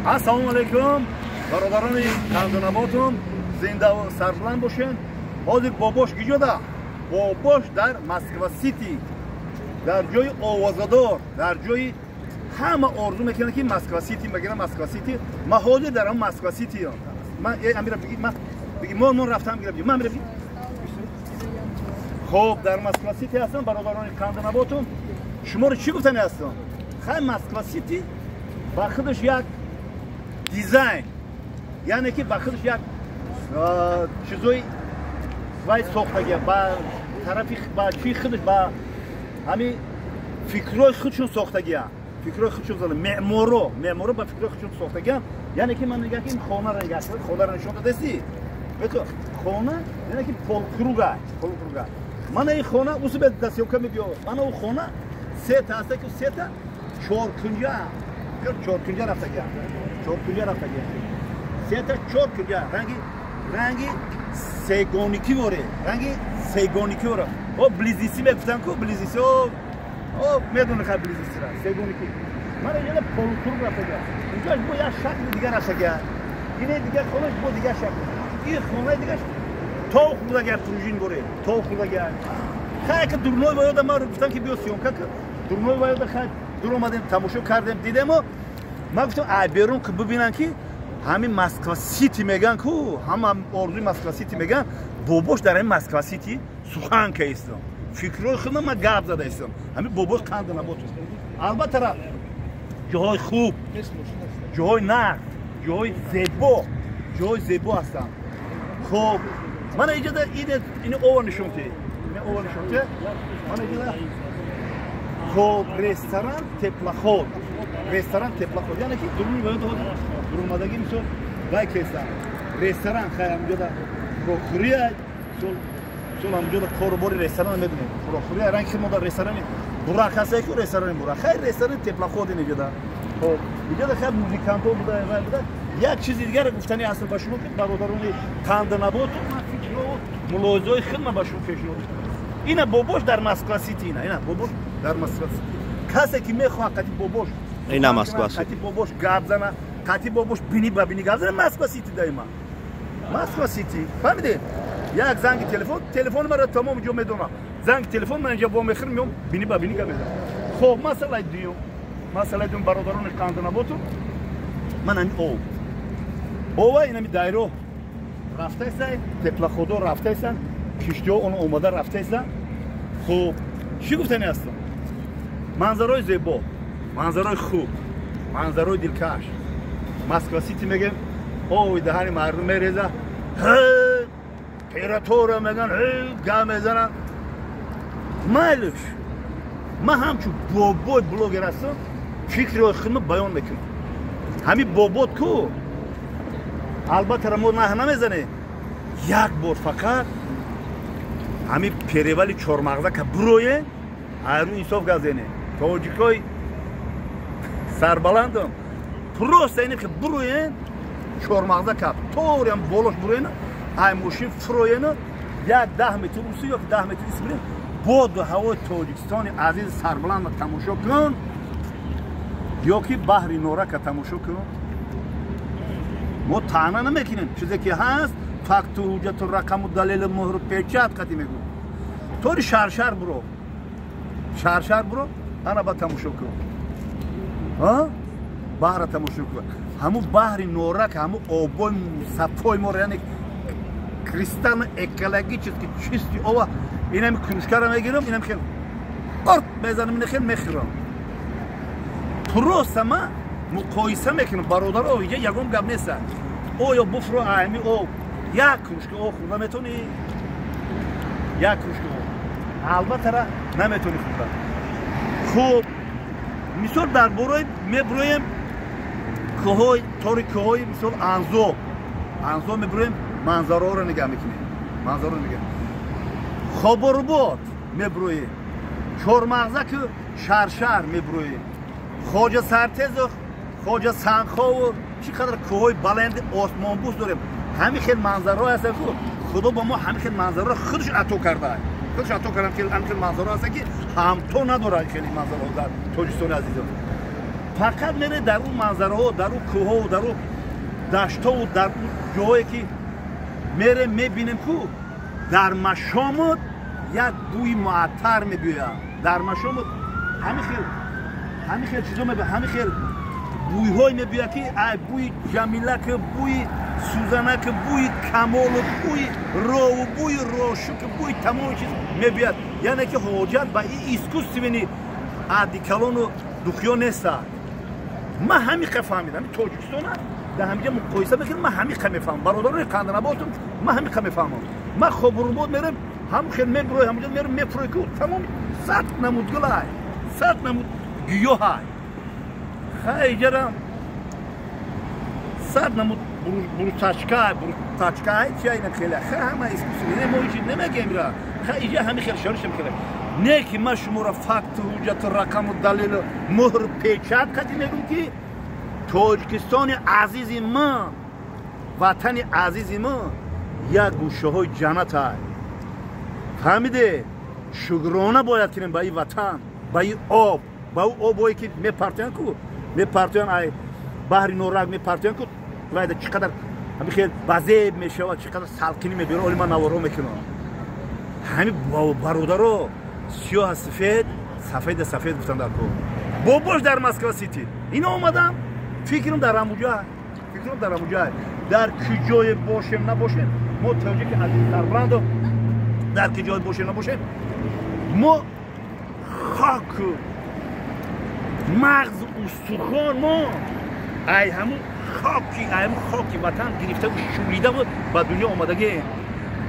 Assalomu alaykum. Barodaroни Qandonabotum, zinda va sarbuland boshin. Hozir Bobosh gijoda. Bobosh dar Moskva City. Dar joyi ovozador, dar joyi hamma orzu mekanı ki Moskva City, megam Moskva City. Ma hozir daram Moskva City. Man amira bigi mon raftam girab. Man amira bigi. Xo'p, dar Moskva City hastم barodaroни Qandonabotum. Shuma ro chi guftani hastم? Khay Moskva City ba khudsh yak dizayn. Yani ki ba khudsh yak chizoy vay soxtaga ba tarafi ba chi khudsh ba hami fikroy khudshun soxtaga. Fikroy khudshun zala me'moro ba fikroy khudshun soxtaga. Yani ki man migam ki xona ra gashti, xona ra nishon dasti. Beto, xona yani ki polkruga. Mana in xona usi be dasyomka mibyo. Mana u xona set hasta ki seta chorkunja. Gör chorkunja raftaga. Seta chorkunja. Rangi segoniki vore. O blizisi me guftan ko blizisi o medun kha blizisi ra. Segoniki. Mana yine polkurg raftaga. Inja bu ya shakl digar raftaga. Yine digar xona bu digar shakl. İyi xona digar to'xuda gap turjin vore. To'xuda gap. Xayka durnoy voyoda ma guftan ki biosiyonka durnoy voyoda khay duromadim tamosho kardem didemo ma guftam ay berun ki bibinam ki همین مسکو سیتی میگن کو هم اردوی مسکو سیتی میگن بوبوش در این مسکو سیتی سخن که استم فکرای خودم ما گپ زده استم همین بوبوش قندنابود البته را جای خوب جای نقد جای زیبا هستم خوب من اینجا این اوور نشونته من اینجا خوب رستوران تپلاخود یعنی که درونی باید durmadagi misol vay kesam restoran xayamjoda proxuriya sol amjoda qorbori restoran medune proxuriya rang moda restorani burakasa ku restorani burak xay restoran teplaxod nejoda xo'p ijoda xay muzikanto buda yak chiz digar guftani asl bashmo ki barodaroни Qandonabotum fikro mulozoy xilma bashmo feshno ina Bobosh dar Moskva City ina Bobosh dar Moskva City kase ki mekhoa qati Bobosh ina Moskva City qati Bobosh gabzana قطعی بابوش بینی گذره مسکو سیتی دایما مسکو سیتی فهمیدی یک زنگ تلفن مرا تمام جو میدونم زنگ تلفن من اینجا با میخرم میام بینی گذره خب مسئله دیوم برادران Qandonabotum من این او اینا می دایرو رفته است تپلاخودو رفته است کشتی اون اومده رفته است خب چی گفتنی هستم منظرهای زیبا منظرهای خوب منظرهای دلکش Moskva City میگم اوه دهانی مردم میریزه پیراتورا میگن گام میزنن مالش ما همچون بوبوت بلوگر هستم فکر خودم بیان میکنم همین بوبوت کو البته رمو نه نمیزنه یک بار فقط همین پیرولی چورمغزه که برویه ایرو انصاف گزینه توجیکای سربلندم Просто اینه که بروین چورمغزه کپ طوریم بولوش بروین ای موشین فروین یک 10 متر اوسی یا 10 متر اسپری بود هوای تاجیکستان عزیز سربلند تماشا کن یا که بحر نورک تماشا کن ما تنها نمیکنیم چیزی که هست فقط حجت رقم و دلیل مهر پیچت قدی میگم طوری شرشر برو انا با تماشا کن ها بحر تماشا کن همون بحر نورک همون آبای صفای ما یعنی کریستال اکلاگی چیستی اوه اینم کنشگر میگیرم اینم خیلی آرد بزنم اینه خیلی میخورم پروسه ما مقایسه میکنم برادر او اینجا یکم گپ نیست او یا بفرو عمی او یک کنشگر او خورده میتونی یک کنشگر او البته را نمیتونی خورده خوب مثال در برای میبرویم کوهی طوری کوهی مثل انزو میبرویم منظره رو نگاه میکنیم خبرباد میبرویم چورمغزه که شرشر میبرویم خواجه سرتز و خواجه سنخا و چقدر کوهی بلند آسمان بوس داریم همین خیلی منظره هست که خدا با ما همین خیلی منظره خودش عطا کرده که همین خیلی منظره هست که هم تو نداره خیلی منظره در تاجیکستان عزیزم فقط میره در اون منظره ها، در اون کوه ها و در اون دشت ها و در اون جایی که میره میبینیم که در مشامت یک بوی معطر میبوید. در مشامت همین خیل چیزا میبوید، همین خیل بوی های میبوید که بوی جمیله، که بوی سوزنه، که بوی کمال، بوی رو، بوی روشو، که بوی تمام چیز میبوید. یعنی که حاجت به این ایسکوس بینی ادیکالون و دخیا نیست. من همین که فهمیدم تاجیکستان در همینجا مقایسه بکنم، من همین که میفهمم. برادران قندنباتم من همین که میفهمم. من خبربود میرم هم خیلی میبروی همونجا میرم میفروی که تمام 100 نمود گل های 100 نمود گیاه های خیلی جرم 100 نمود بروتاچکا های چی های نخیلی خیلی همه اسکوسی نمویشی نمیگیم را خیلی اینجا همین خیلی شارشم کنه نه که من شما را فکت حجت رقم و دلیل مهر پیچت کتی میگم که تاجیکستان عزیز من، وطن عزیز من یک گوشه های جنت های. فهمیده؟ شکرانه باید کنیم به این وطن، به این آب، به اون آبایی که میپرتین کو میپرتین ای بحر نورک میپرتین کو باید چقدر همین خیلی بزیب میشه و چقدر سلقینی میبینه. ولی من نوارو میکنم همین برادرها سیاه سفید سفید سفید گفتن در کو باباش در مسکو سیتی اینا اومدم فکرم در همونجا در کجای باشیم نباشیم ما تاجیک عزیز سربلند در کجای باشیم نباشیم ما خاک مغز استخوان ما ای همون خاکی وطن گرفته و شوریده و به دنیا آمدگی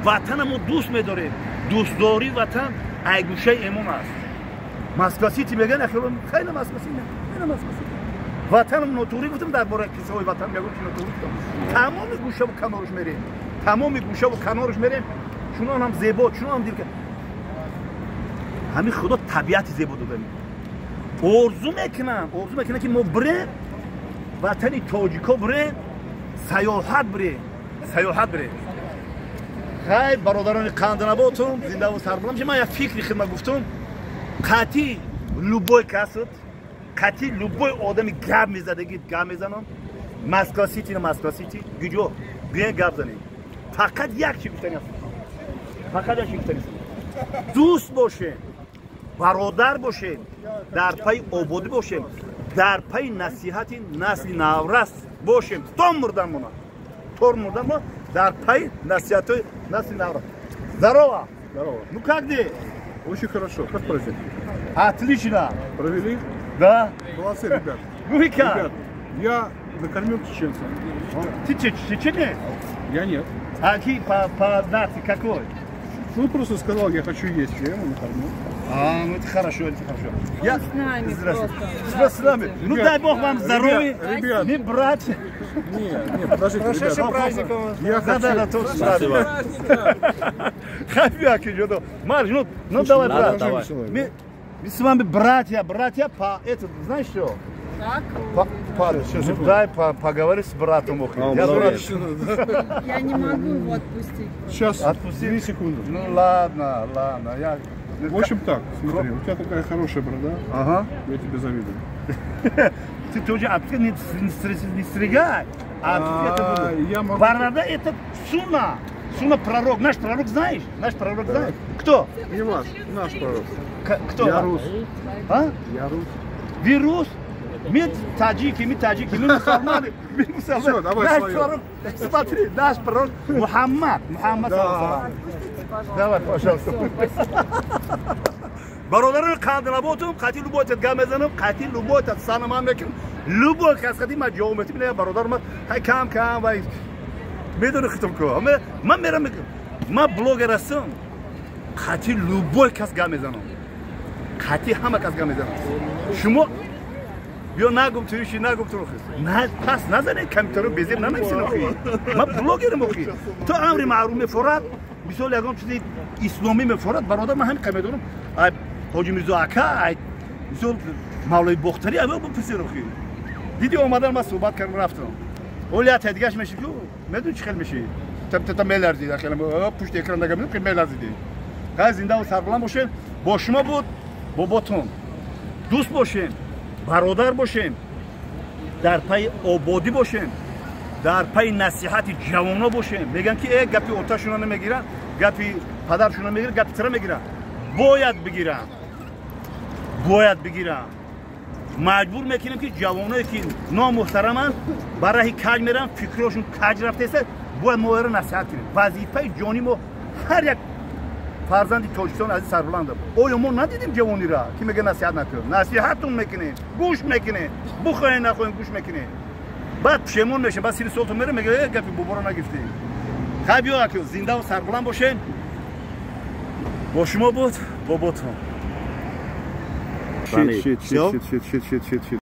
وطن ما دوست میداره. دوستداری وطن ای گوشه ایمون است. مسکو سیتی میگن خیلی مسکو سیتی وطنم نوتوری گفتم درباره کیسه های وطن میگم که نوتوری گفتم تمام گوشه و کنارش میریم چون هم زیبا چون هم دیر که همین خدا طبیعت زیبا داده آرزو میکنم که ما بریم وطن تاجیکا بریم سیاحت بریم خیلی برادران قندنباتم زنده و سربلند من یک فکری خدمت گفتم قطعی لوبای کسد قطعی لوبای آدمی گپ میزنم مسکو سیتی گجو بیاین گپ زنیم فقط یک چی گفتنی است دوست باشیم برادر باشیم در پای آبادی باشیم در پای نصیحت نسل نورس باشیم تا مردن ما در пай насихат нас народ. Здорово. Здорово. Ну как ты? Очень хорошо. Как праздник? Отлично. Провели? Да. Молодцы, ребят. Ну и как? Ребят, я накормил чеченца. Ты чеченец? Я нет. А ты по нации какой? Ну просто сказал, я хочу есть, я ему накормил. А, ну это хорошо. Я с нами просто. С нами. Ну дай Бог вам здоровья. Ребят. Мы братья. Не, подождите, ребят. праздником. Я хочу... Да, тоже спасибо. Хабяки, Марш, ну давай, брат. Давай. Мы с вами братья по это, знаешь что? Так. Сейчас, Ну дай поговори с братом. Я не могу его отпустить. Сейчас, Отпусти. 2 секунды. Ну ладно. Я... В общем так, смотри, у тебя такая хорошая борода, Ага. я тебе завидую. Ты тоже не стригай. Я могу... Борода это Суна. Суна пророк. Наш пророк знаешь? Кто? Не ваш, наш пророк. Кто? Я рус. А? Я рус. Вы рус? Мы таджики, мы мусульмане. Всё, давай Наш своё. пророк, смотри, наш пророк Мухаммад. Да. Давай, пожалуйста. برادران قندنباتم قطعی لوبایت گام بزنم قطعی لوبایت سلام میکنم لوبای کسقدی ما جوامتی میگه برادر من کم وای میدونی ختم کو من میرم میگم من بلاگر هستم قطعی لوبای کس گام بزنم قطعی همه کس گام بزنم شما بیا نگم تویشی نگم تو نه پس نزنه کامپیوتر بزنم نمیسین اخی من بلاگرم اخی تو امر معروف میفرد مثال یکم چیزی اسلامی میفرد برادر من همین کمیدونم حاجی میرزا اکا مثال مولای بختری اول بپسر اخی دیدی اومدن من صحبت کردم رفتم اولیت دیگهش میشه که میدونی چی خیلی میشه تا میلرزید اخیرا پشت اکران نگم که میلرزیدی قضیه زنده و سربلند باشین با شما بود باباتون دوست باشین برادر باشین дар пай ободӣ бошем, дар пай насиҳати ҷавона бошем. Мегӯян ки гапи оташона намегиранд, гапи падаршона мегиранд, гапи тира мегиранд. Бояд бигиранд. Маҷбур мекунем ки ҷавоное ки номуҳтараманд ба раҳи каҷ мераванд, фикрҳошон каҷ рафтааст, бояд мояро насиҳат кунем. Вазифаи ҷони мо ҳар як фарзанди Тоҷикистон ази сарбуланд. Оё мо надидим ҷавонира ки мега насиҳат накунем? Насиҳатон мекунем, гӯш мекунем, бухоем нахоем гӯш мекунем. Баъд пушемон мешем, баъд 30 солтон мерем мега гапи боборо нагифтем. Хаб ё аки зиндаву сарбуланд бошем. Бо шумо буд боботон. Shit.